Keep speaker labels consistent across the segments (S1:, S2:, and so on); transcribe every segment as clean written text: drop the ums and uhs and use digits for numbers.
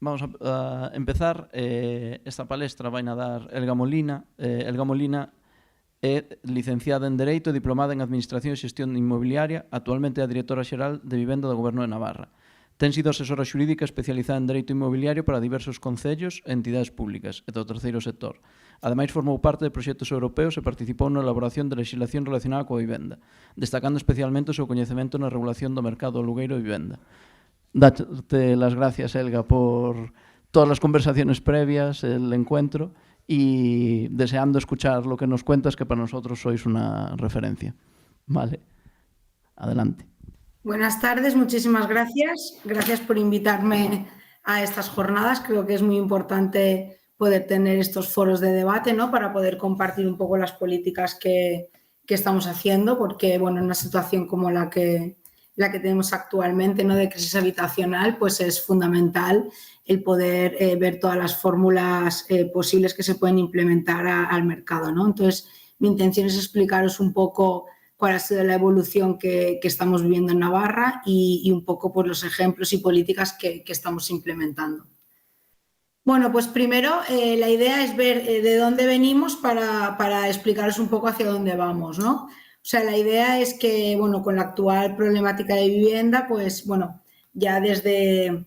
S1: vamos a empezar. Esta palestra vai a dar Elga Molina. Elga Molina é licenciada en Dereito e diplomada en Administración e Xestión Inmobiliaria. Actualmente é a directora xeral de Vivenda do Goberno de Navarra. Ten sido asesora xurídica especializada en Dereito Inmobiliario para diversos concellos e entidades públicas e do terceiro sector. Ademais, formou parte de proxectos europeos e participou na elaboración de legislación relacionada coa vivenda, destacando especialmente o seu coñecemento na regulación do mercado do alugueiro de vivenda. Date las gracias, Elga, por todas las conversaciones previas, el encuentro, y deseando escuchar lo que nos cuentas, que para nosotros sois una referencia. Vale, adelante.
S2: Buenas tardes, muchísimas gracias. Gracias por invitarme a estas jornadas. Creo que es muy importante poder tener estos foros de debate, ¿no? Para poder compartir un poco las políticas que estamos haciendo, porque bueno, en una situación como la que tenemos actualmente, ¿no? De crisis habitacional, pues es fundamental el poder ver todas las fórmulas posibles que se pueden implementar al mercado, ¿no? Entonces, mi intención es explicaros un poco cuál ha sido la evolución que estamos viviendo en Navarra y un poco pues, los ejemplos y políticas que estamos implementando. Bueno, pues primero la idea es ver de dónde venimos para explicaros un poco hacia dónde vamos, ¿no? O sea, la idea es que, bueno, con la actual problemática de vivienda, pues, bueno, ya desde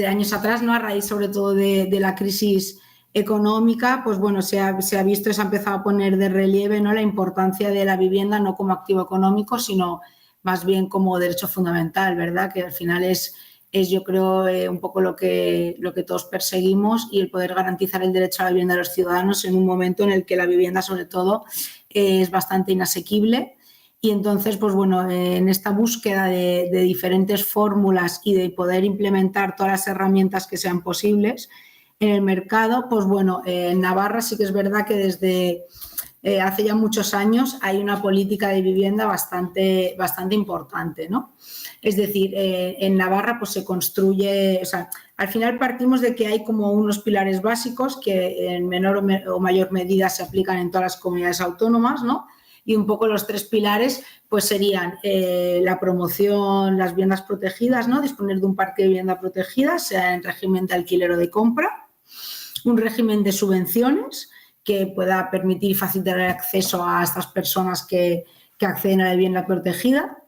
S2: años atrás, ¿no? A raíz sobre todo de la crisis económica, pues bueno, se ha visto y se ha empezado a poner de relieve, ¿no? La importancia de la vivienda no como activo económico, sino más bien como derecho fundamental, ¿verdad? Que al final es yo creo, un poco lo que todos perseguimos, y el poder garantizar el derecho a la vivienda de los ciudadanos en un momento en el que la vivienda, sobre todo, es bastante inasequible. Y entonces, pues bueno, en esta búsqueda de diferentes fórmulas y de poder implementar todas las herramientas que sean posibles en el mercado, pues bueno, en Navarra sí que es verdad que desde hace ya muchos años hay una política de vivienda bastante importante, ¿no? Es decir, en Navarra pues se construye, o sea, al final partimos de que hay como unos pilares básicos que en menor o mayor medida se aplican en todas las comunidades autónomas, ¿no? Y un poco los tres pilares pues serían la promoción, las viviendas protegidas, ¿no? Disponer de un parque de vivienda protegida, sea en régimen de alquiler o de compra, un régimen de subvenciones que pueda permitir y facilitar el acceso a estas personas que acceden a la vivienda protegida.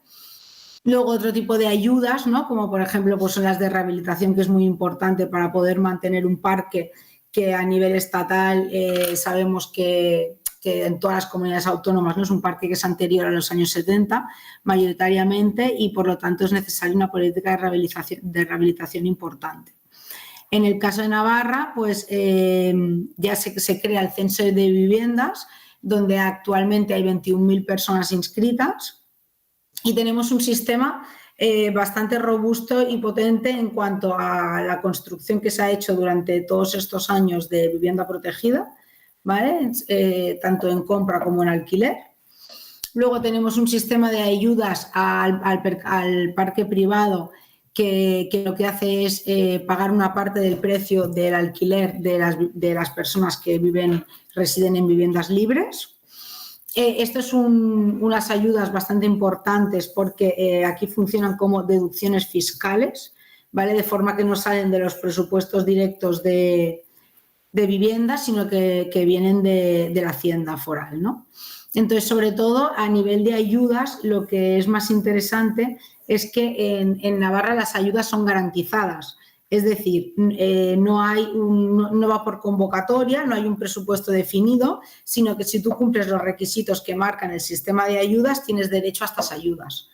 S2: Luego otro tipo de ayudas, ¿no? Como por ejemplo pues son las de rehabilitación, que es muy importante para poder mantener un parque que a nivel estatal sabemos que en todas las comunidades autónomas no es un parque que es anterior a los años 70 mayoritariamente, y por lo tanto es necesaria una política de rehabilitación importante. En el caso de Navarra, pues ya se crea el censo de viviendas, donde actualmente hay 21.000 personas inscritas, y tenemos un sistema bastante robusto y potente en cuanto a la construcción que se ha hecho durante todos estos años de vivienda protegida, ¿vale? Tanto en compra como en alquiler. Luego tenemos un sistema de ayudas al parque privado que lo que hace es pagar una parte del precio del alquiler de las personas que residen en viviendas libres. Esto es unas ayudas bastante importantes porque aquí funcionan como deducciones fiscales, ¿vale? De forma que no salen de los presupuestos directos de vivienda, sino que vienen de la Hacienda foral, ¿no? Entonces, sobre todo, a nivel de ayudas, lo que es más interesante es que en Navarra las ayudas son garantizadas. Es decir, no va por convocatoria, no hay un presupuesto definido, sino que si tú cumples los requisitos que marcan el sistema de ayudas, tienes derecho a estas ayudas,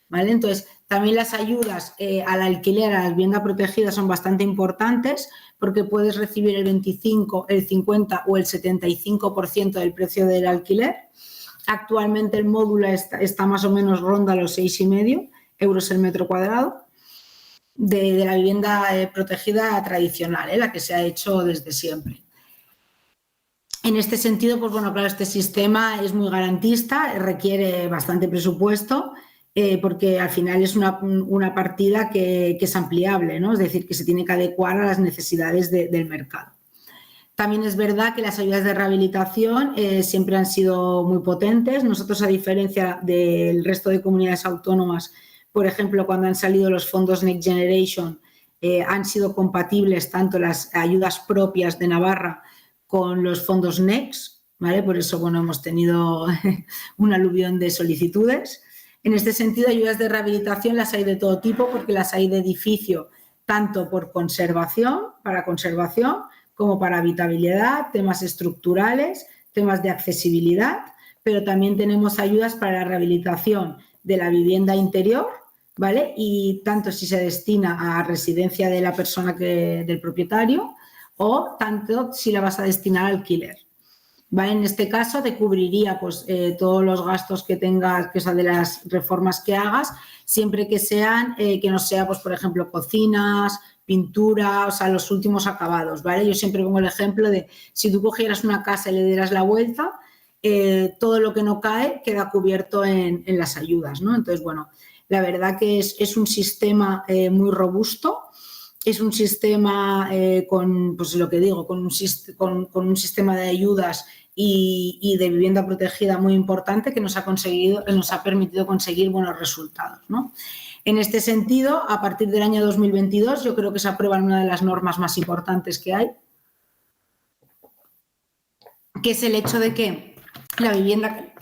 S2: ¿vale? Entonces, también las ayudas al alquiler, a la vivienda protegida, son bastante importantes porque puedes recibir el 25, el 50 o el 75% del precio del alquiler. Actualmente el módulo está más o menos ronda los 6,5 euros el metro cuadrado de la vivienda protegida tradicional, la que se ha hecho desde siempre. En este sentido, pues bueno, claro, este sistema es muy garantista, requiere bastante presupuesto, porque al final es una partida que es ampliable, ¿no? Es decir, que se tiene que adecuar a las necesidades del mercado. También es verdad que las ayudas de rehabilitación siempre han sido muy potentes. Nosotros, a diferencia del resto de comunidades autónomas, por ejemplo, cuando han salido los fondos Next Generation, han sido compatibles tanto las ayudas propias de Navarra con los fondos NECS, ¿vale? Por eso, bueno, hemos tenido un aluvión de solicitudes. En este sentido, ayudas de rehabilitación las hay de todo tipo, porque las hay de edificio, tanto por para conservación, como para habitabilidad, temas estructurales, temas de accesibilidad, pero también tenemos ayudas para la rehabilitación de la vivienda interior, ¿vale? Y tanto si se destina a residencia de la persona del propietario, o tanto si la vas a destinar al alquiler. ¿Vale? En este caso te cubriría pues, todos los gastos que tengas, que sea de las reformas que hagas, siempre que sean, que no sea, pues, por ejemplo, cocinas, pintura, o sea, los últimos acabados, ¿vale? Yo siempre pongo el ejemplo de si tú cogieras una casa y le dieras la vuelta, todo lo que no cae queda cubierto en las ayudas, ¿no? Entonces, bueno, la verdad que es un sistema muy robusto. Es un sistema con, pues lo que digo, con un sistema de ayudas y de vivienda protegida muy importante que nos ha permitido conseguir buenos resultados, ¿no? En este sentido, a partir del año 2022, yo creo que se aprueban una de las normas más importantes que hay, que es el hecho de que la vivienda,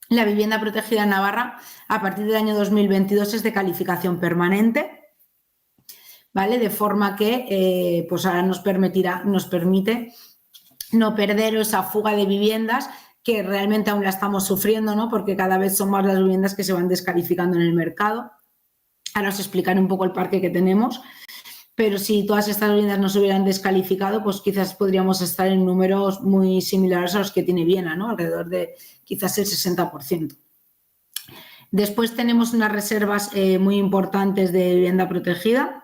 S2: la vivienda protegida en Navarra, a partir del año 2022, es de calificación permanente, ¿vale? De forma que pues ahora nos permite no perder esa fuga de viviendas que realmente aún la estamos sufriendo, ¿no? Porque cada vez son más las viviendas que se van descalificando en el mercado. Ahora os explicaré un poco el parque que tenemos, pero si todas estas viviendas no se hubieran descalificado, pues quizás podríamos estar en números muy similares a los que tiene Viena, ¿no? Alrededor de quizás el 60%. Después tenemos unas reservas muy importantes de vivienda protegida,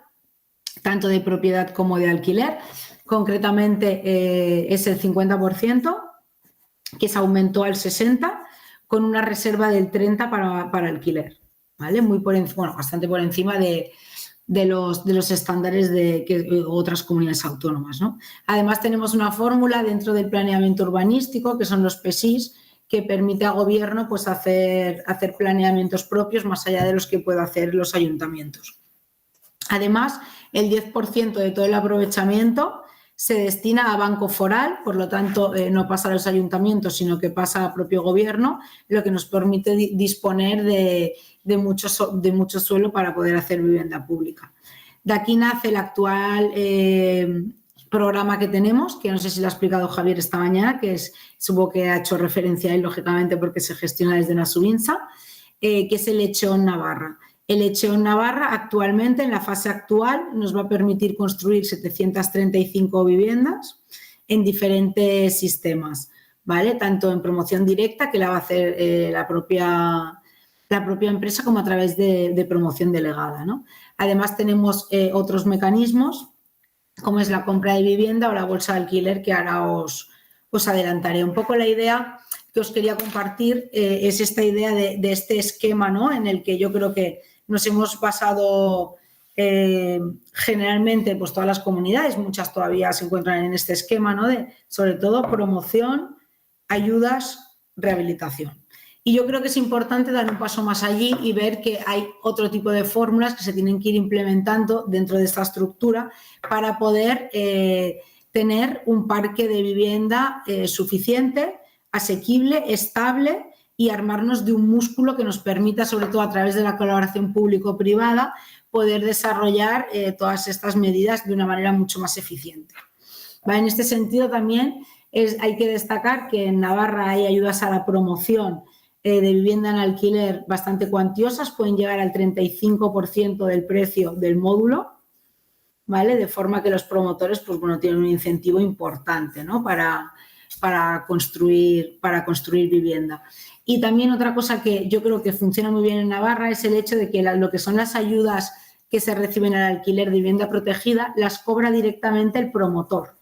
S2: tanto de propiedad como de alquiler. Concretamente es el 50%, que se aumentó al 60%, con una reserva del 30% para alquiler, ¿vale? Bastante por encima de los estándares de otras comunidades autónomas, ¿no? Además, tenemos una fórmula dentro del planeamiento urbanístico, que son los PESIs, que permite al gobierno pues, hacer planeamientos propios más allá de los que pueden hacer los ayuntamientos. Además, el 10% de todo el aprovechamiento se destina a banco foral, por lo tanto no pasa a los ayuntamientos, sino que pasa al propio gobierno, lo que nos permite disponer de mucho suelo para poder hacer vivienda pública. De aquí nace el actual programa que tenemos, que no sé si lo ha explicado Javier esta mañana, que supongo que ha hecho referencia a él, lógicamente, porque se gestiona desde Nasubinsa, que es el Echeón Navarra. El Echeón Navarra actualmente, en la fase actual, nos va a permitir construir 735 viviendas en diferentes sistemas, ¿vale? Tanto en promoción directa, que la va a hacer la propia empresa, como a través de promoción delegada, ¿no? Además, tenemos otros mecanismos, como es la compra de vivienda o la bolsa de alquiler, que ahora os adelantaré. Un poco la idea que os quería compartir es esta idea de este esquema, ¿no? En el que yo creo que nos hemos basado generalmente, pues todas las comunidades, muchas todavía se encuentran en este esquema, ¿no? De, sobre todo, promoción, ayudas, rehabilitación. Y yo creo que es importante dar un paso más allí y ver que hay otro tipo de fórmulas que se tienen que ir implementando dentro de esta estructura para poder tener un parque de vivienda suficiente, asequible, estable, y armarnos de un músculo que nos permita, sobre todo a través de la colaboración público-privada, poder desarrollar todas estas medidas de una manera mucho más eficiente. ¿Vale? En este sentido también hay que destacar que en Navarra hay ayudas a la promoción de vivienda en alquiler bastante cuantiosas, pueden llegar al 35% del precio del módulo, ¿vale? De forma que los promotores, pues bueno, tienen un incentivo importante, ¿no? para construir vivienda. Y también otra cosa que yo creo que funciona muy bien en Navarra es el hecho de que lo que son las ayudas que se reciben al alquiler de vivienda protegida las cobra directamente el promotor,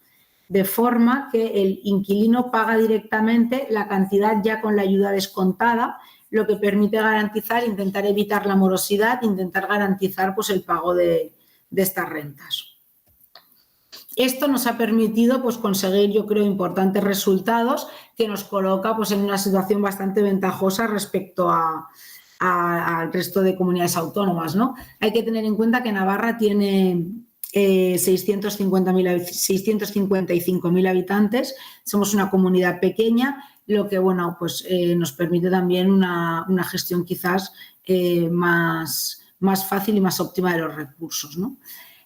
S2: de forma que el inquilino paga directamente la cantidad ya con la ayuda descontada, lo que permite garantizar, intentar evitar la morosidad, intentar garantizar pues, el pago de estas rentas. Esto nos ha permitido pues, conseguir, yo creo, importantes resultados que nos coloca pues, en una situación bastante ventajosa respecto a al resto de comunidades autónomas, ¿no? Hay que tener en cuenta que Navarra tiene 655.000 habitantes, somos una comunidad pequeña, lo que bueno, pues, nos permite también una gestión quizás más fácil y más óptima de los recursos, ¿no?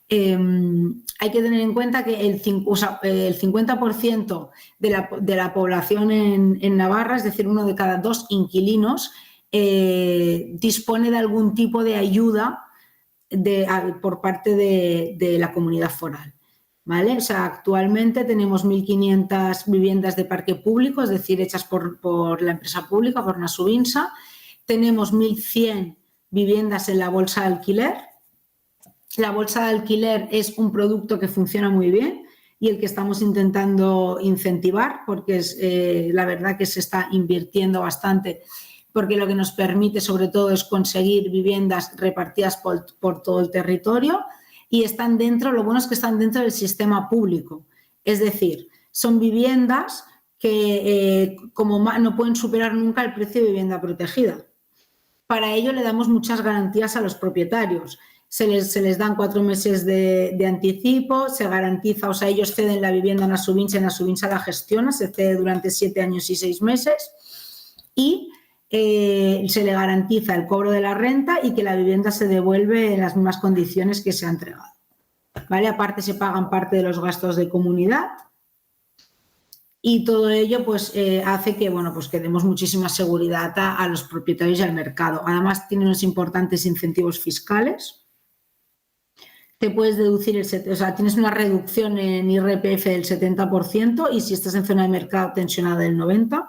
S2: Hay que tener en cuenta que el 50% de la población en Navarra, es decir, 1 de cada 2 inquilinos, dispone de algún tipo de ayuda por parte de la comunidad foral. ¿Vale? O sea, actualmente tenemos 1.500 viviendas de parque público, es decir, hechas por la empresa pública, por Nasubinsa. Tenemos 1.100 viviendas en la bolsa de alquiler. La bolsa de alquiler es un producto que funciona muy bien y el que estamos intentando incentivar, porque es la verdad que se está invirtiendo bastante, porque lo que nos permite sobre todo es conseguir viviendas repartidas por todo el territorio y están dentro, lo bueno es que están dentro del sistema público. Es decir, son viviendas que no pueden superar nunca el precio de vivienda protegida. Para ello le damos muchas garantías a los propietarios. Se les dan 4 meses de anticipo, se garantiza, o sea, ellos ceden la vivienda a Nasubinsa y Nasubinsa la gestiona, se cede durante 7 años y 6 meses y se le garantiza el cobro de la renta y que la vivienda se devuelve en las mismas condiciones que se ha entregado. ¿Vale? Aparte se pagan parte de los gastos de comunidad y todo ello pues, hace que, bueno, pues que demos muchísima seguridad a los propietarios y al mercado. Además tiene unos importantes incentivos fiscales. Te puedes deducir, o sea, tienes una reducción en IRPF del 70% y si estás en zona de mercado tensionada del 90%.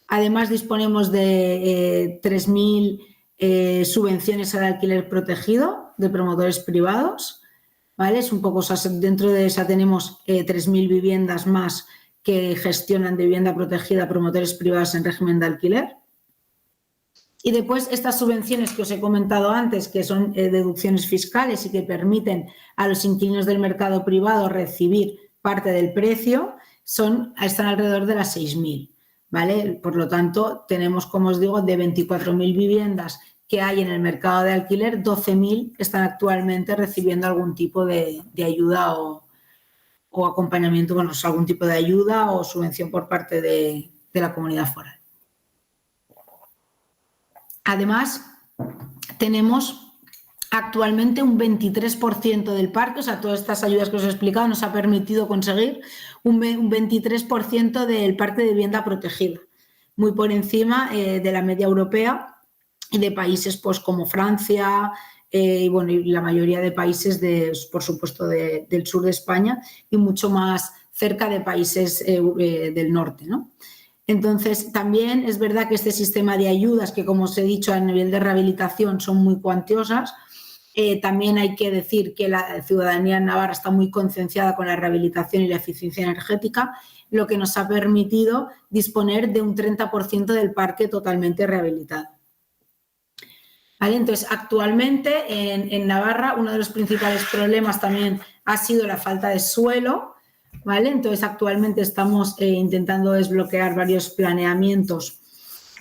S2: Además disponemos de 3.000 subvenciones al alquiler protegido de promotores privados, ¿vale? Es un poco, o sea, dentro de esa tenemos 3.000 viviendas más que gestionan de vivienda protegida promotores privados en régimen de alquiler. Y después estas subvenciones que os he comentado antes, que son deducciones fiscales y que permiten a los inquilinos del mercado privado recibir parte del precio, están alrededor de las 6.000. ¿Vale? Por lo tanto, tenemos, como os digo, de 24.000 viviendas que hay en el mercado de alquiler, 12.000 están actualmente recibiendo algún tipo de ayuda o acompañamiento, bueno, algún tipo de ayuda o subvención por parte de la comunidad foral. Además, tenemos actualmente un 23% del parque, o sea, todas estas ayudas que os he explicado nos ha permitido conseguir un 23% del parque de vivienda protegida, muy por encima de la media europea y de países pues, como Francia y la mayoría de países, por supuesto, del sur de España y mucho más cerca de países del norte, ¿no? Entonces, también es verdad que este sistema de ayudas, que como os he dicho a nivel de rehabilitación son muy cuantiosas, también hay que decir que la ciudadanía en Navarra está muy concienciada con la rehabilitación y la eficiencia energética, lo que nos ha permitido disponer de un 30% del parque totalmente rehabilitado. ¿Vale? Entonces, actualmente en Navarra uno de los principales problemas también ha sido la falta de suelo, ¿vale? Entonces, actualmente estamos intentando desbloquear varios planeamientos,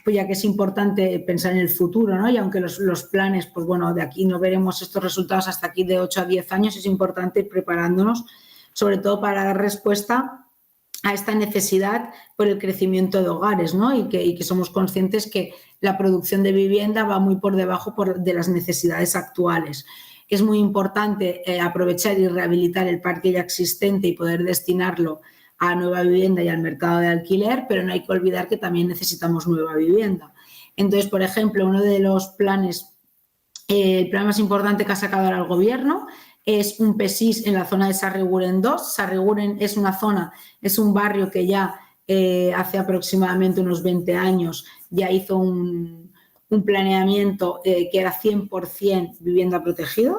S2: pues ya que es importante pensar en el futuro, ¿no? Y aunque los planes, pues bueno, de aquí no veremos estos resultados hasta aquí de 8 a 10 años, es importante ir preparándonos, sobre todo para dar respuesta a esta necesidad por el crecimiento de hogares, ¿no? Y que somos conscientes que la producción de vivienda va muy por debajo de las necesidades actuales. Es muy importante aprovechar y rehabilitar el parque ya existente y poder destinarlo a nueva vivienda y al mercado de alquiler, pero no hay que olvidar que también necesitamos nueva vivienda. Entonces, por ejemplo, uno de los planes, el plan más importante que ha sacado ahora el Gobierno es un PESIS en la zona de Sarriguren 2. Sarriguren es una zona, es un barrio que ya hace aproximadamente unos 20 años ya hizo un planeamiento que era 100% vivienda protegida.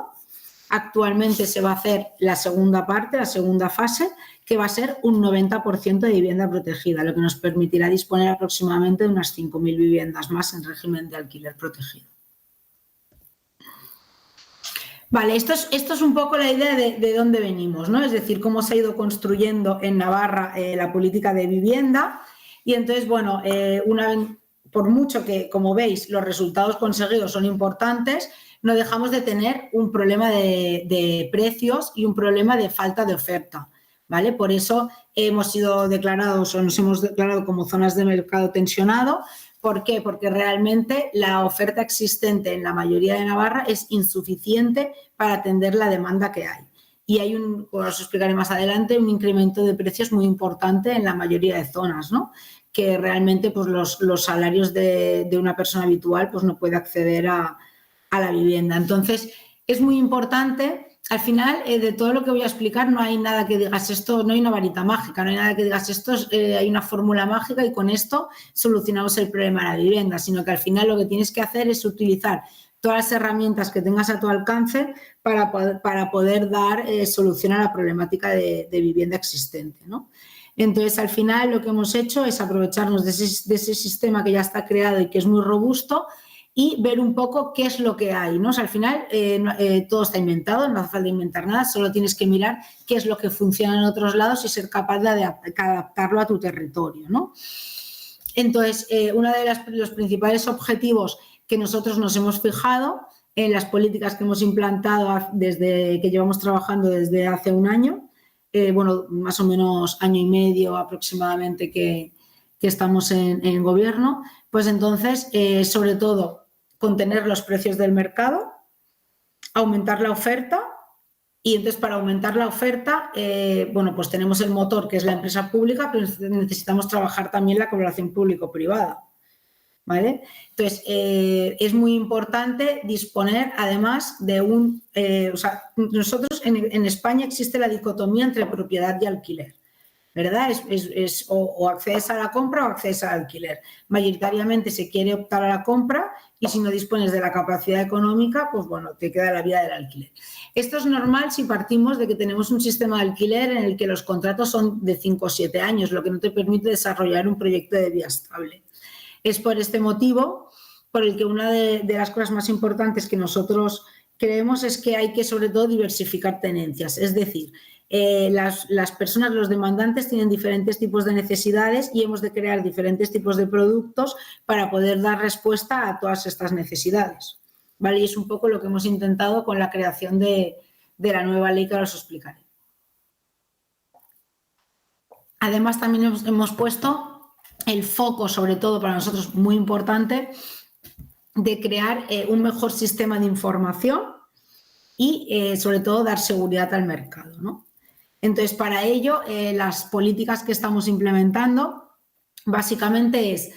S2: Actualmente se va a hacer la segunda parte, la segunda fase, que va a ser un 90% de vivienda protegida, lo que nos permitirá disponer aproximadamente de unas 5.000 viviendas más en régimen de alquiler protegido. Vale, esto es un poco la idea de dónde venimos, ¿no? Es decir, cómo se ha ido construyendo en Navarra la política de vivienda. Y entonces, bueno, por mucho que, como veis, los resultados conseguidos son importantes, no dejamos de tener un problema de precios y un problema de falta de oferta, ¿vale? Por eso hemos sido declarados o nos hemos declarado como zonas de mercado tensionado. ¿Por qué? Porque realmente la oferta existente en la mayoría de Navarra es insuficiente para atender la demanda que hay. Y hay os explicaré más adelante, un incremento de precios muy importante en la mayoría de zonas, ¿no? Que realmente pues, los salarios de una persona habitual pues, no puede acceder a la vivienda. Entonces, es muy importante. Al final, de todo lo que voy a explicar, no hay nada que digas esto, no hay una varita mágica, no hay nada que digas esto, hay una fórmula mágica y con esto solucionamos el problema de la vivienda, sino que al final lo que tienes que hacer es utilizar todas las herramientas que tengas a tu alcance para poder dar solución a la problemática de vivienda existente, ¿no? Entonces, al final, lo que hemos hecho es aprovecharnos de ese sistema que ya está creado y que es muy robusto y ver un poco qué es lo que hay, ¿no? O sea, al final todo está inventado, no hace falta inventar nada, solo tienes que mirar qué es lo que funciona en otros lados y ser capaz de adaptarlo a tu territorio, ¿no? Entonces, uno de los principales objetivos que nosotros nos hemos fijado en las políticas que hemos implantado desde que llevamos trabajando desde hace un año, bueno, más o menos año y medio aproximadamente que estamos en gobierno, pues entonces, sobre todo, contener los precios del mercado, aumentar la oferta y entonces para aumentar la oferta, bueno, pues tenemos el motor que es la empresa pública, pero necesitamos trabajar también la colaboración público-privada, ¿vale? Entonces, es muy importante disponer además de o sea, nosotros en España existe la dicotomía entre propiedad y alquiler, ¿verdad? O accedes a la compra o accedes al alquiler. Mayoritariamente se quiere optar a la compra y si no dispones de la capacidad económica, pues bueno, te queda la vida del alquiler. Esto es normal si partimos de que tenemos un sistema de alquiler en el que los contratos son de 5 o 7 años, lo que no te permite desarrollar un proyecto de vida estable. Es por este motivo por el que una de las cosas más importantes que nosotros creemos es que hay que, sobre todo, diversificar tenencias. Es decir, las personas, los demandantes, tienen diferentes tipos de necesidades y hemos de crear diferentes tipos de productos para poder dar respuesta a todas estas necesidades, ¿vale? Y es un poco lo que hemos intentado con la creación de la nueva ley que ahora os explicaré. Además, también hemos puesto el foco, sobre todo para nosotros muy importante, de crear un mejor sistema de información y, sobre todo, dar seguridad al mercado, ¿no? Entonces, para ello, las políticas que estamos implementando básicamente es,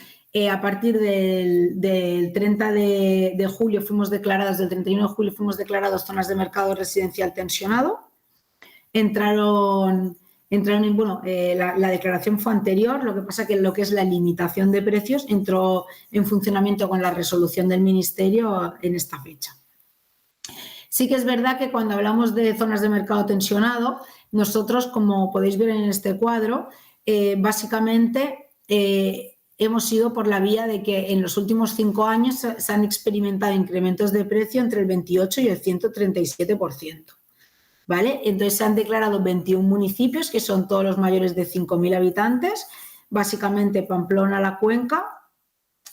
S2: a partir del 30 de julio fuimos declarados, del 31 de julio fuimos declarados zonas de mercado residencial tensionado. Entraron bueno, la declaración fue anterior, lo que pasa que lo que es la limitación de precios entró en funcionamiento con la resolución del Ministerio en esta fecha. Sí que es verdad que cuando hablamos de zonas de mercado tensionado, nosotros, como podéis ver en este cuadro, básicamente hemos ido por la vía de que en los últimos 5 años se han experimentado incrementos de precio entre el 28 y el 137%. ¿Vale? Entonces se han declarado 21 municipios, que son todos los mayores de 5.000 habitantes, básicamente Pamplona, La Cuenca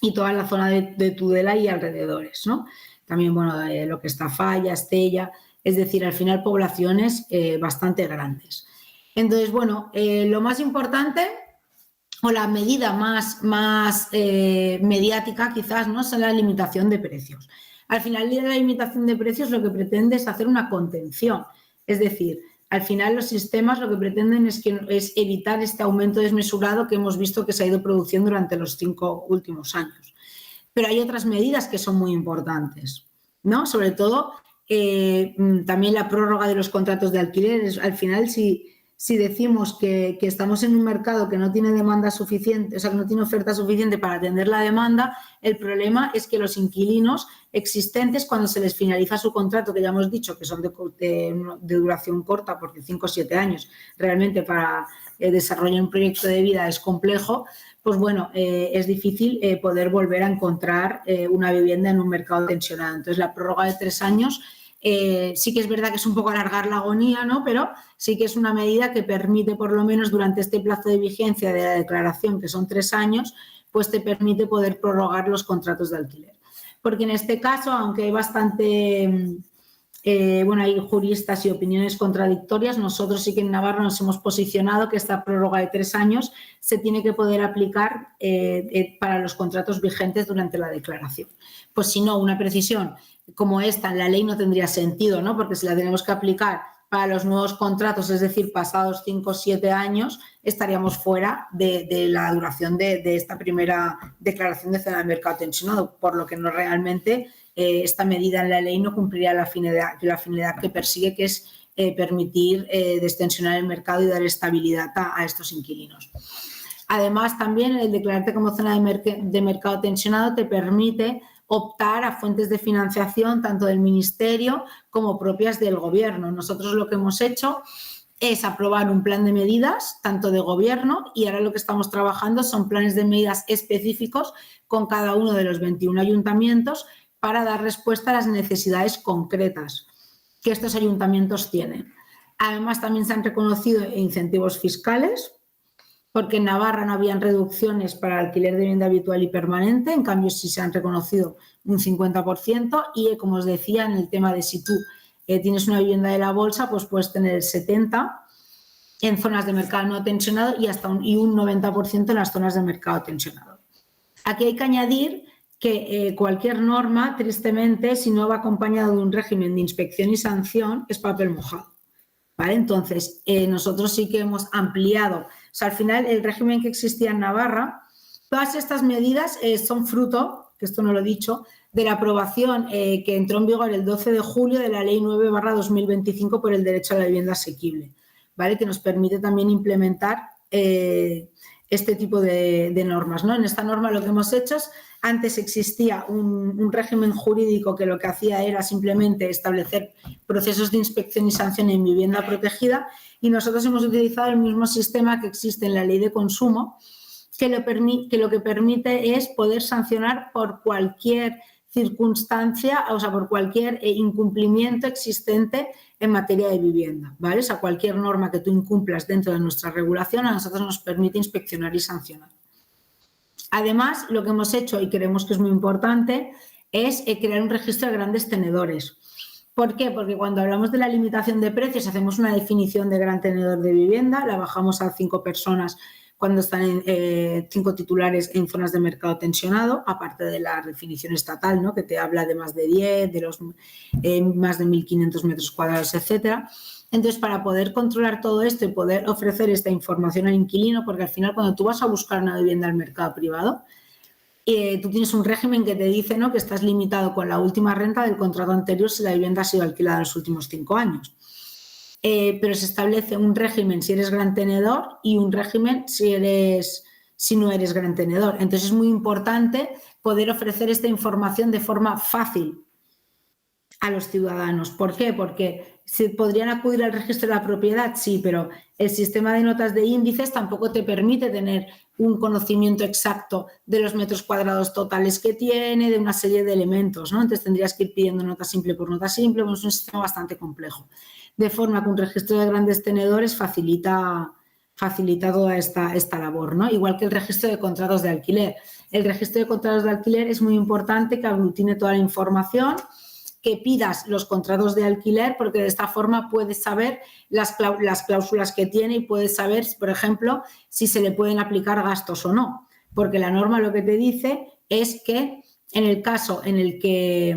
S2: y toda la zona de Tudela y alrededores, ¿no? También, bueno, lo que está Falla, Estella, es decir, al final poblaciones bastante grandes. Entonces, bueno, lo más importante o la medida más mediática quizás, ¿no?, es la limitación de precios. Al final, la limitación de precios lo que pretende es hacer una contención. Es decir, al final los sistemas lo que pretenden es evitar este aumento desmesurado que hemos visto que se ha ido produciendo durante los 5 últimos años. Pero hay otras medidas que son muy importantes, ¿no? Sobre todo, también la prórroga de los contratos de alquiler. Al final, si decimos que estamos en un mercado que no tiene demanda suficiente, o sea, que no tiene oferta suficiente para atender la demanda, el problema es que los inquilinos existentes, cuando se les finaliza su contrato, que ya hemos dicho que son de duración corta, porque 5 o 7 años realmente para desarrollar un proyecto de vida es complejo, pues bueno, es difícil poder volver a encontrar una vivienda en un mercado tensionado. Entonces, la prórroga de 3 años sí que es verdad que es un poco alargar la agonía, ¿no? Pero sí que es una medida que permite, por lo menos durante este plazo de vigencia de la declaración, que son 3 años, pues te permite poder prorrogar los contratos de alquiler. Porque en este caso, aunque hay bastante... hay juristas y opiniones contradictorias. Nosotros sí que en Navarra nos hemos posicionado que esta prórroga de 3 años se tiene que poder aplicar para los contratos vigentes durante la declaración. Pues si no, una precisión como esta en la ley no tendría sentido, ¿no? Porque si la tenemos que aplicar para los nuevos contratos, es decir, pasados 5 o 7 años, estaríamos fuera de la duración de esta primera declaración de zona de mercado tensionado, por lo que no realmente... esta medida en la ley no cumpliría la finalidad que persigue, que es permitir destensionar el mercado y dar estabilidad a estos inquilinos. Además, también el declararte como zona de mercado tensionado te permite optar a fuentes de financiación tanto del Ministerio como propias del Gobierno. Nosotros lo que hemos hecho es aprobar un plan de medidas, tanto de Gobierno, y ahora lo que estamos trabajando son planes de medidas específicos con cada uno de los 21 ayuntamientos para dar respuesta a las necesidades concretas que estos ayuntamientos tienen. Además, también se han reconocido incentivos fiscales, porque en Navarra no habían reducciones para alquiler de vivienda habitual y permanente, en cambio sí se han reconocido un 50%, y como os decía, en el tema de si tú tienes una vivienda de la bolsa, pues puedes tener el 70% en zonas de mercado no tensionado y un 90% en las zonas de mercado tensionado. Aquí hay que añadir que cualquier norma, tristemente, si no va acompañado de un régimen de inspección y sanción, es papel mojado, ¿vale? Entonces, nosotros sí que hemos ampliado. O sea, al final, el régimen que existía en Navarra, todas estas medidas son fruto, que esto no lo he dicho, de la aprobación que entró en vigor el 12 de julio de la Ley 9/2025 por el derecho a la vivienda asequible, ¿vale? Que nos permite también implementar este tipo de normas, ¿no? En esta norma lo que hemos hecho es, antes existía un régimen jurídico que lo que hacía era simplemente establecer procesos de inspección y sanción en vivienda protegida, y nosotros hemos utilizado el mismo sistema que existe en la Ley de Consumo, que lo que permite es poder sancionar por cualquier circunstancia, o sea, por cualquier incumplimiento existente en materia de vivienda, ¿vale? O sea, cualquier norma que tú incumplas dentro de nuestra regulación a nosotros nos permite inspeccionar y sancionar. Además, lo que hemos hecho, y creemos que es muy importante, es crear un registro de grandes tenedores. ¿Por qué? Porque cuando hablamos de la limitación de precios, hacemos una definición de gran tenedor de vivienda, la bajamos a 5 personas cuando están 5 titulares en zonas de mercado tensionado, aparte de la definición estatal, ¿no? Que te habla de más de 10, de los más de 1.500 metros cuadrados, etcétera. Entonces, para poder controlar todo esto y poder ofrecer esta información al inquilino, porque al final cuando tú vas a buscar una vivienda al mercado privado, tú tienes un régimen que te dice, ¿no?, que estás limitado con la última renta del contrato anterior si la vivienda ha sido alquilada en los últimos 5 años. Pero se establece un régimen si eres gran tenedor y un régimen si no eres gran tenedor. Entonces es muy importante poder ofrecer esta información de forma fácil a los ciudadanos. ¿Por qué? Porque ¿se podrían acudir al registro de la propiedad? Sí, pero el sistema de notas de índices tampoco te permite tener un conocimiento exacto de los metros cuadrados totales que tiene, de una serie de elementos, ¿no? Entonces tendrías que ir pidiendo nota simple por nota simple, bueno, es un sistema bastante complejo. De forma que un registro de grandes tenedores facilita toda esta labor, ¿no? Igual que el registro de contratos de alquiler. El registro de contratos de alquiler es muy importante que aglutine toda la información, que pidas los contratos de alquiler, porque de esta forma puedes saber las cláusulas que tiene y puedes saber, por ejemplo, si se le pueden aplicar gastos o no. Porque la norma lo que te dice es que en el caso en el que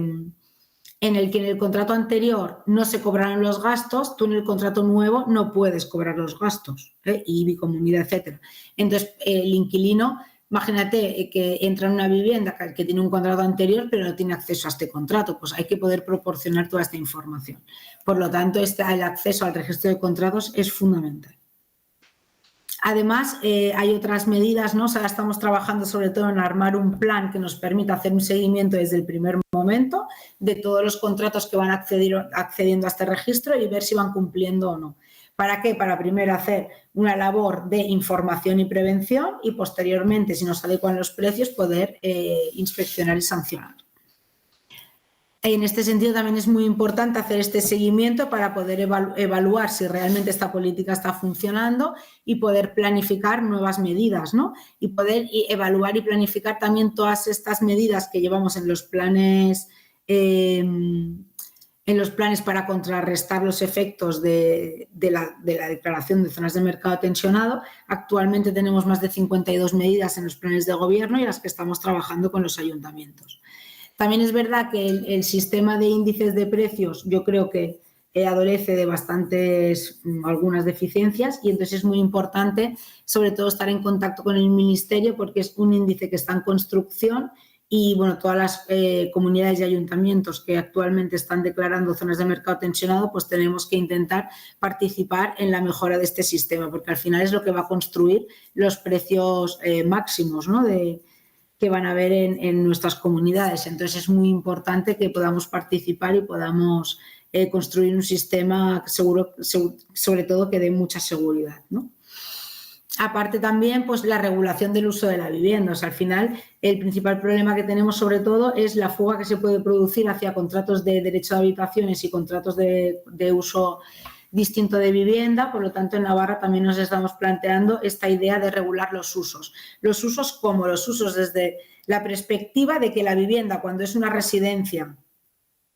S2: en el contrato anterior no se cobraron los gastos, tú en el contrato nuevo no puedes cobrar los gastos, IBI, comunidad, etcétera. Entonces, el inquilino, imagínate que entra en una vivienda que tiene un contrato anterior pero no tiene acceso a este contrato, pues hay que poder proporcionar toda esta información. Por lo tanto, el acceso al registro de contratos es fundamental. Además, hay otras medidas, ¿no? O sea, estamos trabajando sobre todo en armar un plan que nos permita hacer un seguimiento desde el primer momento de todos los contratos que van accediendo a este registro y ver si van cumpliendo o no. ¿Para qué? Para primero hacer una labor de información y prevención y posteriormente, si nos adecuan los precios, poder inspeccionar y sancionar. En este sentido también es muy importante hacer este seguimiento para poder evaluar si realmente esta política está funcionando y poder planificar nuevas medidas, ¿no? Y poder evaluar y planificar también todas estas medidas que llevamos en los planes para contrarrestar los efectos de la declaración de zonas de mercado tensionado. Actualmente tenemos más de 52 medidas en los planes de gobierno y las que estamos trabajando con los ayuntamientos. También es verdad que el sistema de índices de precios yo creo que adolece de algunas deficiencias, y entonces es muy importante sobre todo estar en contacto con el Ministerio, porque es un índice que está en construcción y bueno, todas las comunidades y ayuntamientos que actualmente están declarando zonas de mercado tensionado, pues tenemos que intentar participar en la mejora de este sistema, porque al final es lo que va a construir los precios máximos, ¿no?, que van a haber en nuestras comunidades. Entonces es muy importante que podamos participar y podamos construir un sistema seguro, sobre todo que dé mucha seguridad, ¿no? Aparte también, pues la regulación del uso de la vivienda. O sea, al final el principal problema que tenemos sobre todo es la fuga que se puede producir hacia contratos de derecho de habitaciones y contratos de uso distinto de vivienda. Por lo tanto, en Navarra también nos estamos planteando esta idea de regular los usos. Los usos como los usos desde la perspectiva de que la vivienda, cuando es una residencia,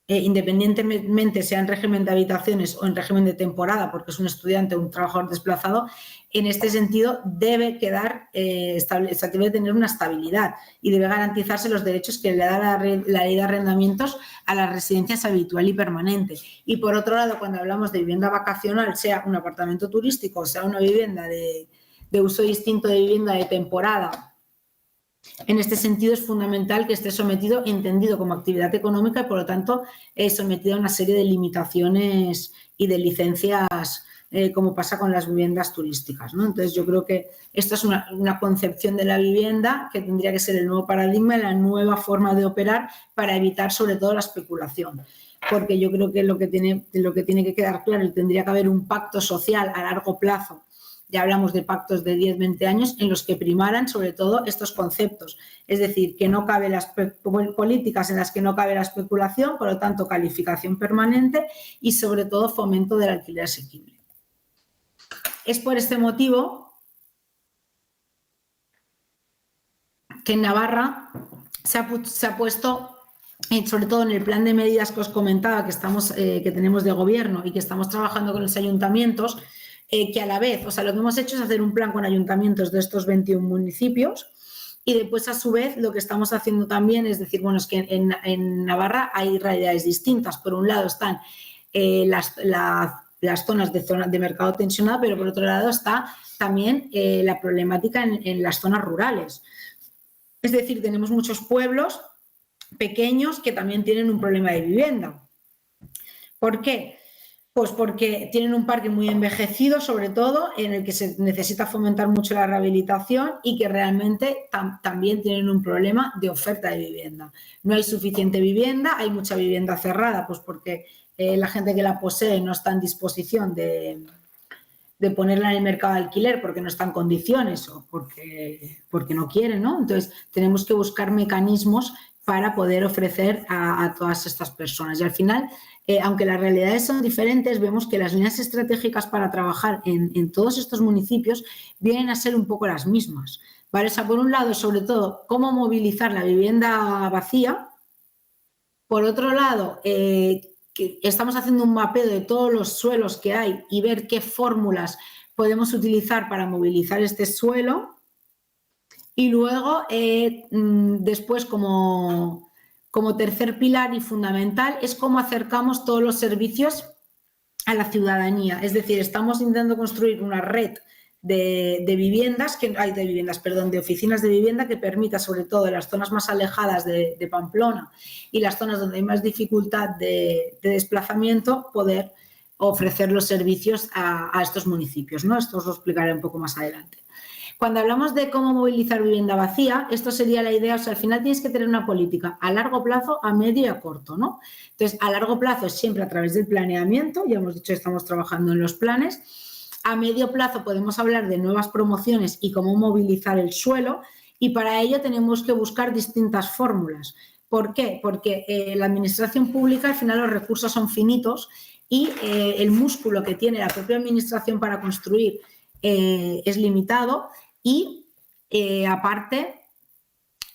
S2: independientemente sea en régimen de habitaciones o en régimen de temporada, porque es un estudiante o un trabajador desplazado, en este sentido debe quedar debe tener una estabilidad y debe garantizarse los derechos que le da la ley de arrendamientos a las residencias habitual y permanente. Y por otro lado, cuando hablamos de vivienda vacacional, sea un apartamento turístico o sea una vivienda de uso distinto de vivienda de temporada, en este sentido es fundamental que esté sometido, entendido como actividad económica, y por lo tanto sometido a una serie de limitaciones y de licencias, como pasa con las viviendas turísticas, ¿no? Entonces yo creo que esta es una concepción de la vivienda que tendría que ser el nuevo paradigma, la nueva forma de operar para evitar sobre todo la especulación. Porque yo creo que lo que tiene que quedar claro, y tendría que haber un pacto social a largo plazo. Ya hablamos de pactos de 10, 20 años en los que primaran sobre todo estos conceptos. Es decir, que no cabe las políticas en las que no cabe la especulación, por lo tanto, calificación permanente y sobre todo fomento del alquiler asequible. Es por este motivo que en Navarra se ha puesto, sobre todo en el plan de medidas que os comentaba que tenemos de gobierno y que estamos trabajando con los ayuntamientos, que a la vez, o sea, lo que hemos hecho es hacer un plan con ayuntamientos de estos 21 municipios, y después a su vez lo que estamos haciendo también es decir, bueno, es que en Navarra hay realidades distintas. Por un lado están las zonas de mercado tensionado, pero por otro lado está también la problemática en las zonas rurales. Es decir, tenemos muchos pueblos pequeños que también tienen un problema de vivienda. ¿Por qué? Pues porque tienen un parque muy envejecido, sobre todo, en el que se necesita fomentar mucho la rehabilitación, y que realmente también tienen un problema de oferta de vivienda. No hay suficiente vivienda, hay mucha vivienda cerrada, pues porque la gente que la posee no está en disposición de ponerla en el mercado de alquiler porque no está en condiciones o porque no quiere, ¿no? Entonces, tenemos que buscar mecanismos para poder ofrecer a todas estas personas. Y al final, aunque las realidades son diferentes, vemos que las líneas estratégicas para trabajar en todos estos municipios vienen a ser un poco las mismas, ¿vale? O sea, por un lado, sobre todo, cómo movilizar la vivienda vacía. Por otro lado, que estamos haciendo un mapeo de todos los suelos que hay y ver qué fórmulas podemos utilizar para movilizar este suelo. Y luego, después, como tercer pilar y fundamental, es cómo acercamos todos los servicios a la ciudadanía. Es decir, estamos intentando construir una red de oficinas de vivienda que permita, sobre todo en las zonas más alejadas de Pamplona y las zonas donde hay más dificultad de desplazamiento, poder ofrecer los servicios a estos municipios, ¿no? Esto os lo explicaré un poco más adelante. Cuando hablamos de cómo movilizar vivienda vacía, esto sería la idea. O sea, al final tienes que tener una política a largo plazo, a medio y a corto, ¿no? Entonces, a largo plazo es siempre a través del planeamiento. Ya hemos dicho que estamos trabajando en los planes. A medio plazo podemos hablar de nuevas promociones y cómo movilizar el suelo, y para ello tenemos que buscar distintas fórmulas. ¿Por qué? Porque la administración pública, al final los recursos son finitos y el músculo que tiene la propia administración para construir es limitado y aparte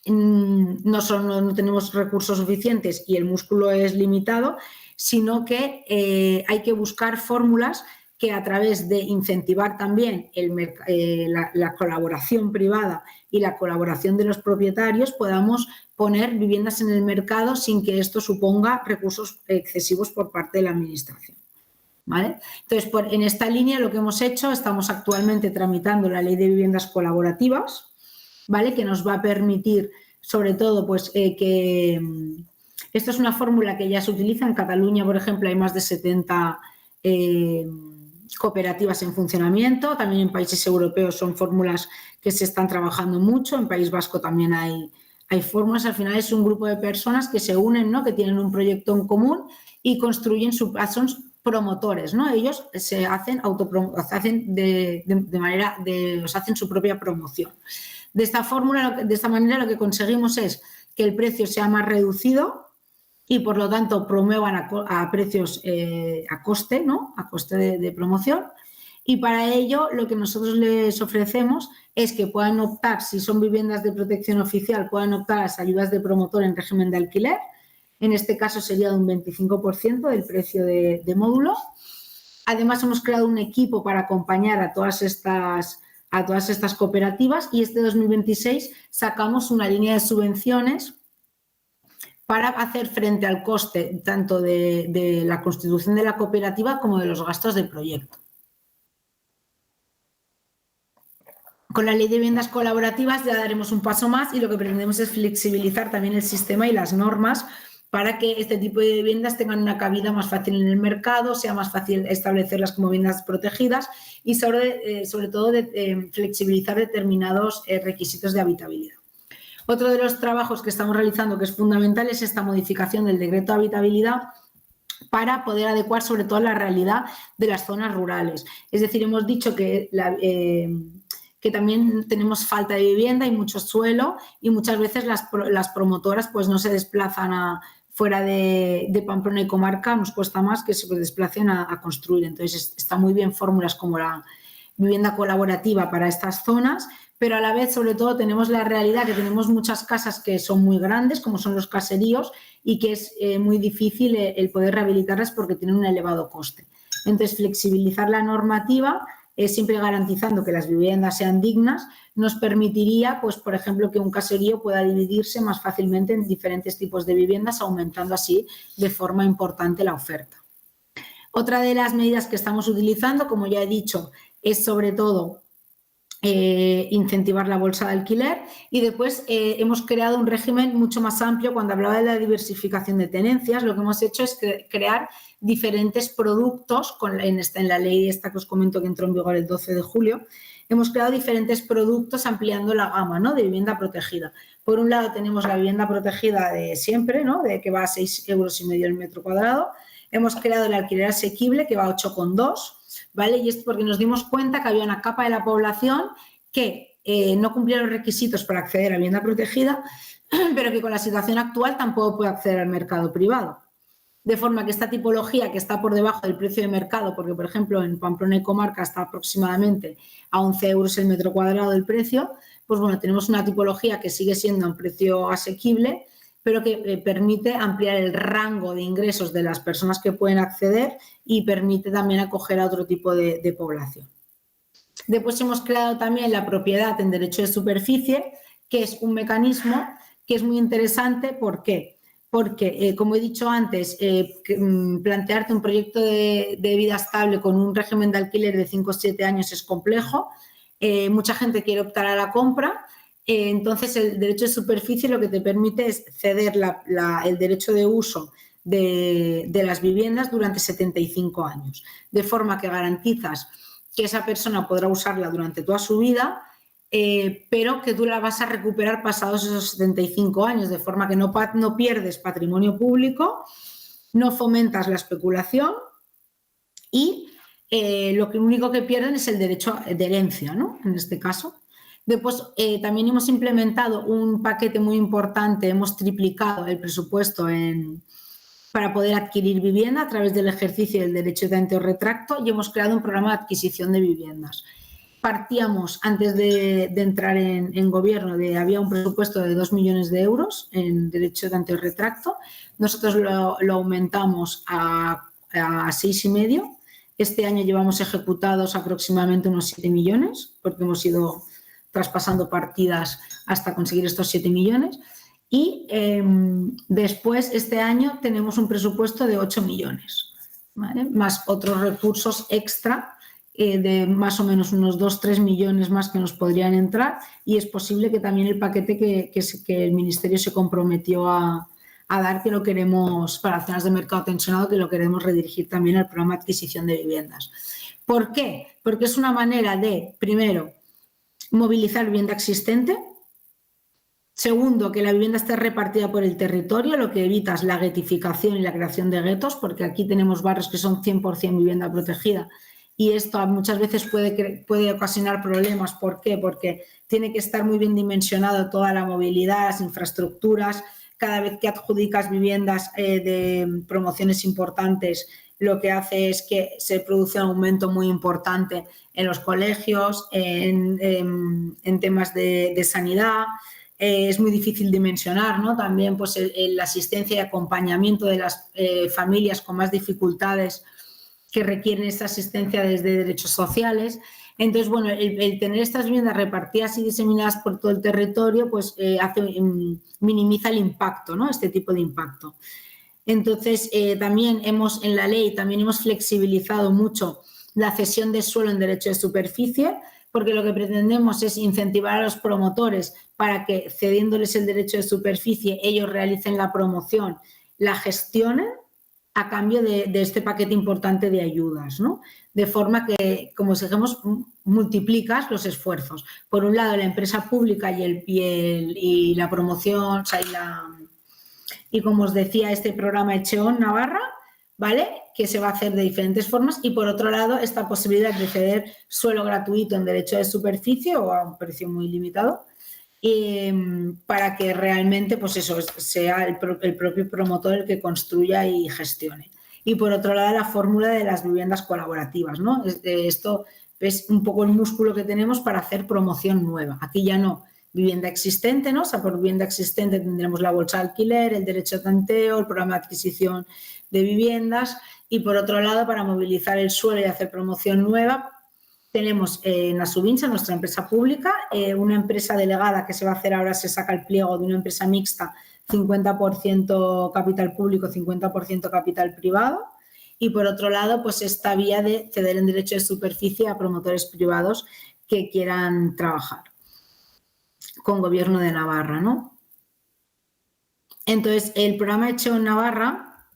S2: no tenemos recursos suficientes y el músculo es limitado, sino que hay que buscar fórmulas que a través de incentivar también la colaboración privada y la colaboración de los propietarios podamos poner viviendas en el mercado sin que esto suponga recursos excesivos por parte de la administración. ¿Vale? Entonces, en esta línea lo que hemos hecho, estamos actualmente tramitando la Ley de Viviendas Colaborativas, ¿vale? Que nos va a permitir, sobre todo, pues que esto es una fórmula que ya se utiliza. En Cataluña, por ejemplo, hay más de 70 cooperativas en funcionamiento. También en países europeos son fórmulas que se están trabajando mucho. En País Vasco también hay fórmulas. Al final es un grupo de personas que se unen, ¿no? Que tienen un proyecto en común y construyen son promotores, ¿no? Ellos se hacen hacen su propia promoción. De esta manera lo que conseguimos es que el precio sea más reducido y por lo tanto promuevan a precios a coste, ¿no? A coste de promoción. Y para ello lo que nosotros les ofrecemos es que puedan optar, si son viviendas de protección oficial, puedan optar a las ayudas de promotor en régimen de alquiler. En este caso sería de un 25% del precio de módulo. Además, hemos creado un equipo para acompañar a todas estas cooperativas y este 2026 sacamos una línea de subvenciones para hacer frente al coste tanto de la constitución de la cooperativa como de los gastos del proyecto. Con la Ley de Viviendas Colaborativas ya daremos un paso más y lo que pretendemos es flexibilizar también el sistema y las normas para que este tipo de viviendas tengan una cabida más fácil en el mercado, sea más fácil establecerlas como viviendas protegidas y sobre todo flexibilizar determinados requisitos de habitabilidad. Otro de los trabajos que estamos realizando que es fundamental es esta modificación del decreto de habitabilidad para poder adecuar sobre todo la realidad de las zonas rurales. Es decir, hemos dicho que también tenemos falta de vivienda y mucho suelo y muchas veces las promotoras pues no se desplazan fuera de Pamplona y comarca, nos cuesta más que se desplacen a construir. Entonces está muy bien fórmulas como la vivienda colaborativa para estas zonas, pero a la vez sobre todo tenemos la realidad que tenemos muchas casas que son muy grandes, como son los caseríos, y que es muy difícil el poder rehabilitarlas porque tienen un elevado coste. Entonces flexibilizar la normativa siempre garantizando que las viviendas sean dignas, nos permitiría, pues, por ejemplo, que un caserío pueda dividirse más fácilmente en diferentes tipos de viviendas, aumentando así de forma importante la oferta. Otra de las medidas que estamos utilizando, como ya he dicho, es sobre todo incentivar la bolsa de alquiler y después hemos creado un régimen mucho más amplio. Cuando hablaba de la diversificación de tenencias, lo que hemos hecho es crear diferentes productos en la ley esta que os comento que entró en vigor el 12 de julio. Hemos creado diferentes productos ampliando la gama, ¿no? De vivienda protegida. Por un lado tenemos la vivienda protegida de siempre, ¿no? De que va a 6,5 euros el metro cuadrado. Hemos creado el alquiler asequible que va a 8,2, ¿vale? Y esto porque nos dimos cuenta que había una capa de la población que no cumplía los requisitos para acceder a vivienda protegida, pero que con la situación actual tampoco puede acceder al mercado privado. De forma que esta tipología que está por debajo del precio de mercado, porque por ejemplo en Pamplona y comarca está aproximadamente a 11 euros el metro cuadrado el precio, pues bueno, tenemos una tipología que sigue siendo a un precio asequible, pero que permite ampliar el rango de ingresos de las personas que pueden acceder y permite también acoger a otro tipo de población. Después hemos creado también la propiedad en derecho de superficie, que es un mecanismo que es muy interesante. ¿Por qué? Porque, como he dicho antes, plantearte un proyecto de vida estable con un régimen de alquiler de 5 o 7 años es complejo. Mucha gente quiere optar a la compra. Entonces, el derecho de superficie lo que te permite es ceder el derecho de uso de las viviendas durante 75 años, de forma que garantizas que esa persona podrá usarla durante toda su vida, pero que tú la vas a recuperar pasados esos 75 años, de forma que no pierdes patrimonio público, no fomentas la especulación y lo único que pierden es el derecho de herencia, ¿no? En este caso. Después, también hemos implementado un paquete muy importante, hemos triplicado el presupuesto para poder adquirir vivienda a través del ejercicio del derecho de tanteo retracto y hemos creado un programa de adquisición de viviendas. Partíamos, antes de entrar en gobierno, había un presupuesto de 2 millones de euros en derecho de tanteo retracto. Nosotros lo aumentamos a 6,5. Este año llevamos ejecutados aproximadamente unos 7 millones, porque hemos ido traspasando partidas hasta conseguir estos 7 millones. Y después, este año, tenemos un presupuesto de 8 millones, ¿vale? Más otros recursos extra de más o menos unos 2-3 millones más que nos podrían entrar, y es posible que también el paquete que el Ministerio se comprometió a dar, que lo queremos, para zonas de mercado tensionado, que lo queremos redirigir también al programa de adquisición de viviendas. ¿Por qué? Porque es una manera de, primero, movilizar vivienda existente. Segundo, que la vivienda esté repartida por el territorio, lo que evita es la guetificación y la creación de guetos, porque aquí tenemos barrios que son 100% vivienda protegida y esto muchas veces puede ocasionar problemas. ¿Por qué? Porque tiene que estar muy bien dimensionado toda la movilidad, las infraestructuras. Cada vez que adjudicas viviendas de promociones importantes, lo que hace es que se produce un aumento muy importante en los colegios, en temas de sanidad. Es muy difícil dimensionar, ¿no? También pues, la asistencia y acompañamiento de las familias con más dificultades que requieren esta asistencia desde derechos sociales. Entonces, bueno, el tener estas viviendas repartidas y diseminadas por todo el territorio, pues minimiza el impacto, ¿no? Este tipo de impacto. Entonces, también en la ley también hemos flexibilizado mucho la cesión de suelo en derecho de superficie, porque lo que pretendemos es incentivar a los promotores para que, cediéndoles el derecho de superficie, ellos realicen la promoción, la gestionen a cambio de este paquete importante de ayudas, ¿no? De forma que, como dijimos, multiplicas los esfuerzos. Por un lado, la empresa pública y la promoción, o sea, y como os decía, este programa Echeón Navarra, ¿vale? Que se va a hacer de diferentes formas, y por otro lado, esta posibilidad de ceder suelo gratuito en derecho de superficie o a un precio muy limitado, para que realmente, pues eso, sea el propio promotor el que construya y gestione. Y por otro lado, la fórmula de las viviendas colaborativas, ¿no? Esto es un poco el músculo que tenemos para hacer promoción nueva. Aquí ya no vivienda existente, ¿no? O sea, por vivienda existente tendremos la bolsa de alquiler, el derecho a tanteo, el programa de adquisición de viviendas, y por otro lado, para movilizar el suelo y hacer promoción nueva, tenemos en Asubinsa, nuestra empresa pública, una empresa delegada que se va a hacer ahora, se saca el pliego de una empresa mixta, 50% capital público, 50% capital privado, y por otro lado, pues esta vía de ceder en derecho de superficie a promotores privados que quieran trabajar con Gobierno de Navarra, ¿no? Entonces, el programa hecho en Navarra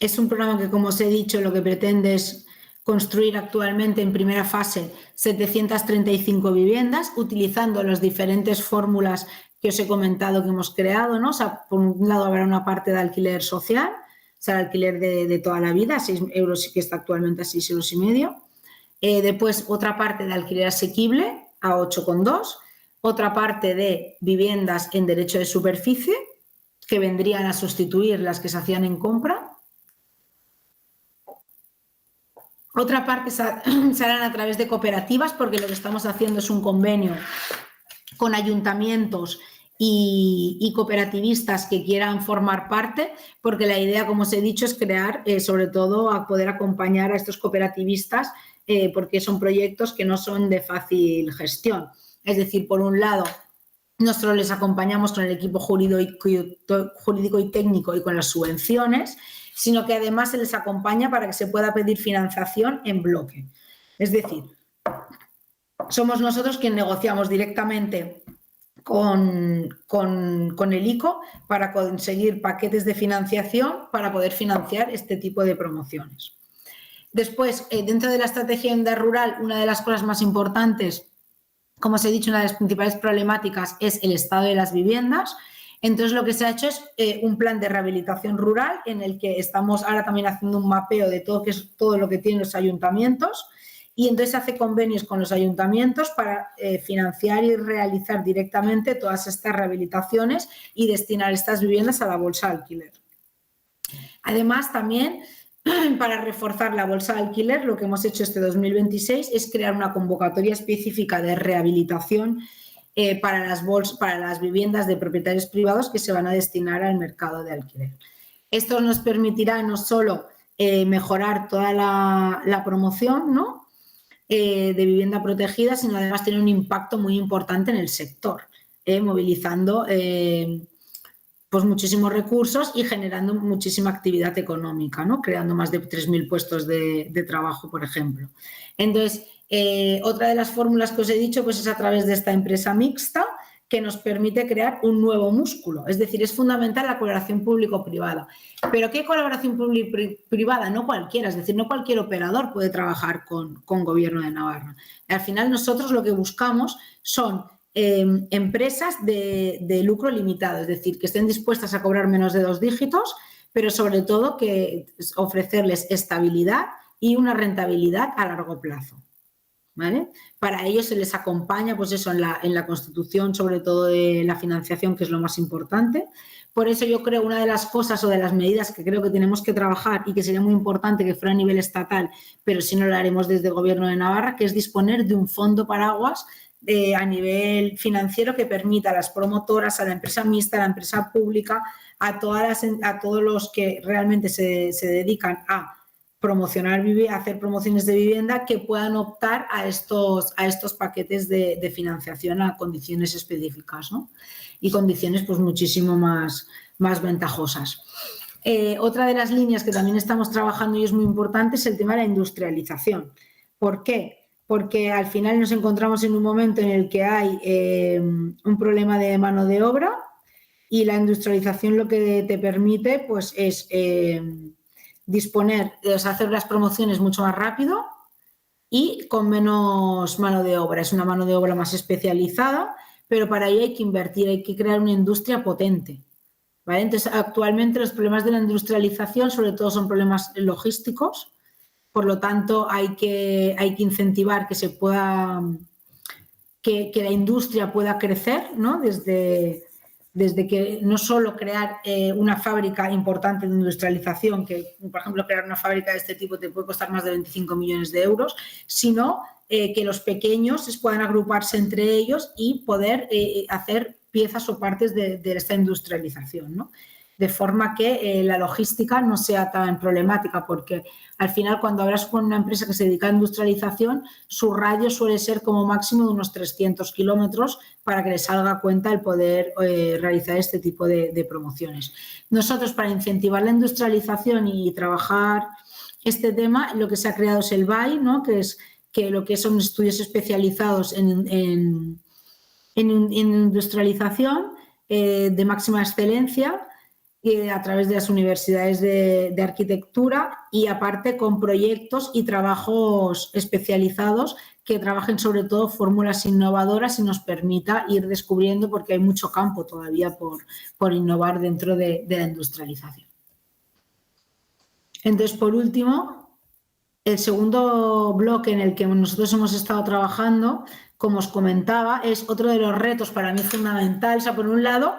S2: es un programa que, como os he dicho, lo que pretende es construir actualmente en primera fase 735 viviendas, utilizando las diferentes fórmulas que os he comentado que hemos creado, ¿no? O sea, por un lado habrá una parte de alquiler social, o sea, el alquiler de toda la vida, 6 euros, que está actualmente a 6,5 euros. Después, otra parte de alquiler asequible a 8,2, otra parte de viviendas en derecho de superficie, que vendrían a sustituir las que se hacían en compra. Otra parte se harán a través de cooperativas, porque lo que estamos haciendo es un convenio con ayuntamientos y cooperativistas que quieran formar parte, porque la idea, como os he dicho, es crear, sobre todo, a poder acompañar a estos cooperativistas, porque son proyectos que no son de fácil gestión. Es decir, por un lado, nosotros les acompañamos con el equipo jurídico y técnico y con las subvenciones, sino que además se les acompaña para que se pueda pedir financiación en bloque. Es decir, somos nosotros quienes negociamos directamente con el ICO para conseguir paquetes de financiación para poder financiar este tipo de promociones. Después, dentro de la estrategia Vivienda Rural, una de las cosas más importantes, como os he dicho, una de las principales problemáticas es el estado de las viviendas. Entonces, lo que se ha hecho es un plan de rehabilitación rural en el que estamos ahora también haciendo un mapeo de todo lo que tienen los ayuntamientos, y entonces hace convenios con los ayuntamientos para financiar y realizar directamente todas estas rehabilitaciones y destinar estas viviendas a la bolsa de alquiler. Además, también para reforzar la bolsa de alquiler, lo que hemos hecho este 2026 es crear una convocatoria específica de rehabilitación para las viviendas de propietarios privados que se van a destinar al mercado de alquiler. Esto nos permitirá no solo mejorar toda la promoción, ¿no?, de vivienda protegida, sino además tener un impacto muy importante en el sector, movilizando pues muchísimos recursos y generando muchísima actividad económica, ¿no?, creando más de 3.000 puestos de trabajo, por ejemplo. Entonces, otra de las fórmulas que os he dicho pues es a través de esta empresa mixta que nos permite crear un nuevo músculo. Es decir, es fundamental la colaboración público-privada. ¿Pero qué colaboración público-privada? No cualquiera, es decir, no cualquier operador puede trabajar con Gobierno de Navarra. Al final nosotros lo que buscamos son empresas de lucro limitado, es decir, que estén dispuestas a cobrar menos de 2 dígitos, pero sobre todo que ofrecerles estabilidad y una rentabilidad a largo plazo. ¿Vale? Para ello se les acompaña pues eso, en la constitución, sobre todo de la financiación, que es lo más importante. Por eso yo creo una de las cosas o de las medidas que creo que tenemos que trabajar y que sería muy importante que fuera a nivel estatal, pero si no lo haremos desde el Gobierno de Navarra, que es disponer de un fondo paraguas a nivel financiero que permita a las promotoras, a la empresa mixta, a la empresa pública, a todos los que realmente se dedican a promocionar, hacer promociones de vivienda, que puedan optar a estos paquetes de financiación a condiciones específicas, ¿no?, y condiciones pues muchísimo más ventajosas. Otra de las líneas que también estamos trabajando y es muy importante es el tema de la industrialización. ¿Por qué? Porque al final nos encontramos en un momento en el que hay un problema de mano de obra y la industrialización lo que te permite pues es disponer, hacer las promociones mucho más rápido y con menos mano de obra. Es una mano de obra más especializada, pero para ello hay que invertir, hay que crear una industria potente, ¿vale? Entonces, actualmente los problemas de la industrialización sobre todo son problemas logísticos, por lo tanto hay que incentivar que se pueda, que la industria pueda crecer, ¿no?, desde que no solo crear una fábrica importante de industrialización, que por ejemplo crear una fábrica de este tipo te puede costar más de 25 millones de euros, sino que los pequeños puedan agruparse entre ellos y poder hacer piezas o partes de esta industrialización, ¿no? De forma que la logística no sea tan problemática, porque al final cuando hablas con una empresa que se dedica a industrialización, su radio suele ser como máximo de unos 300 kilómetros para que les salga a cuenta el poder realizar este tipo de promociones. Nosotros, para incentivar la industrialización y trabajar este tema, lo que se ha creado es el BAI, ¿no?, que lo que son estudios especializados en industrialización de máxima excelencia, a través de las universidades de arquitectura y aparte con proyectos y trabajos especializados que trabajen sobre todo fórmulas innovadoras y nos permita ir descubriendo, porque hay mucho campo todavía por innovar dentro de la industrialización. Entonces, por último, el segundo bloque en el que nosotros hemos estado trabajando, como os comentaba, es otro de los retos para mí fundamentales. O sea, por un lado,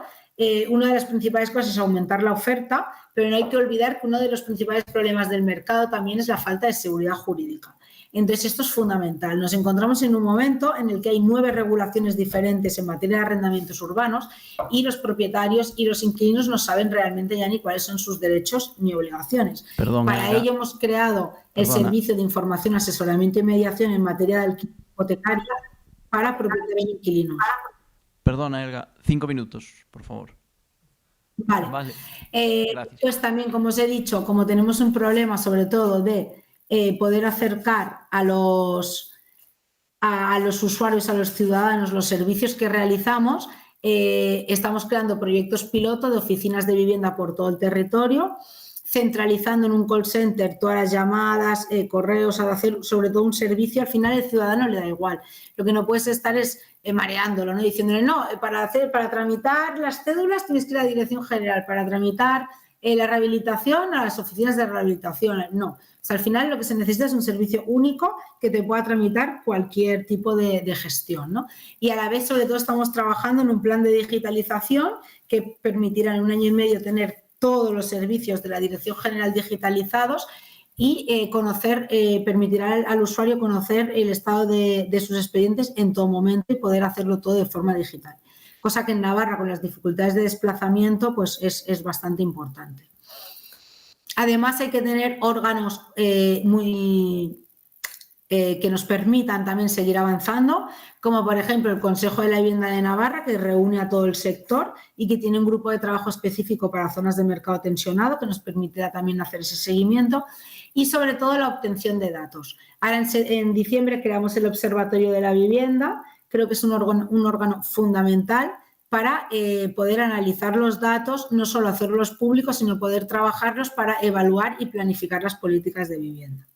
S2: una de las principales cosas es aumentar la oferta, pero no hay que olvidar que uno de los principales problemas del mercado también es la falta de seguridad jurídica. Entonces, esto es fundamental. Nos encontramos en un momento en el que hay 9 regulaciones diferentes en materia de arrendamientos urbanos y los propietarios y los inquilinos no saben realmente ya ni cuáles son sus derechos ni obligaciones. Para ello hemos creado el Servicio de Información, Asesoramiento y Mediación en materia de alquiler hipotecaria para propietarios e inquilinos.
S1: Perdona, Elga, 5 minutos, por favor.
S2: Vale. Pues también, como os he dicho, como tenemos un problema sobre todo de poder acercar a los usuarios, a los ciudadanos, los servicios que realizamos, estamos creando proyectos piloto de oficinas de vivienda por todo el territorio, centralizando en un call center todas las llamadas, correos, a hacer sobre todo un servicio. Al final el ciudadano le da igual. Lo que no puedes estar es mareándolo, ¿no?, diciéndole, no, para tramitar las cédulas tienes que ir a la Dirección General, para tramitar la rehabilitación a las oficinas de rehabilitación. No. O sea, al final lo que se necesita es un servicio único que te pueda tramitar cualquier tipo de gestión, ¿no? Y a la vez, sobre todo, estamos trabajando en un plan de digitalización que permitirá en 1 año y medio tener todos los servicios de la Dirección General digitalizados y permitirá al usuario conocer el estado de sus expedientes en todo momento y poder hacerlo todo de forma digital. Cosa que en Navarra, con las dificultades de desplazamiento, pues es bastante importante. Además, hay que tener órganos que nos permitan también seguir avanzando, como por ejemplo el Consejo de la Vivienda de Navarra, que reúne a todo el sector y que tiene un grupo de trabajo específico para zonas de mercado tensionado, que nos permitirá también hacer ese seguimiento, y sobre todo la obtención de datos. Ahora en diciembre creamos el Observatorio de la Vivienda. Creo que es un órgano fundamental para poder analizar los datos, no solo hacerlos públicos, sino poder trabajarlos para evaluar y planificar las políticas de vivienda.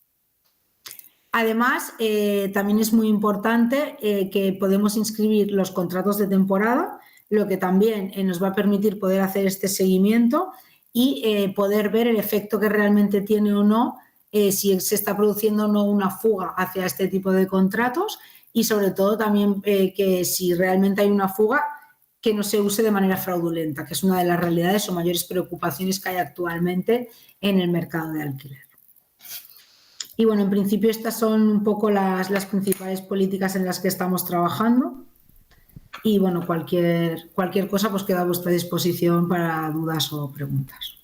S2: Además, también es muy importante que podemos inscribir los contratos de temporada, lo que también nos va a permitir poder hacer este seguimiento y poder ver el efecto que realmente tiene o no, si se está produciendo o no una fuga hacia este tipo de contratos y sobre todo también que si realmente hay una fuga, que no se use de manera fraudulenta, que es una de las realidades o mayores preocupaciones que hay actualmente en el mercado de alquiler. Y bueno, en principio estas son un poco las principales políticas en las que estamos trabajando. Y bueno, cualquier cosa pues queda a vuestra disposición para dudas o preguntas.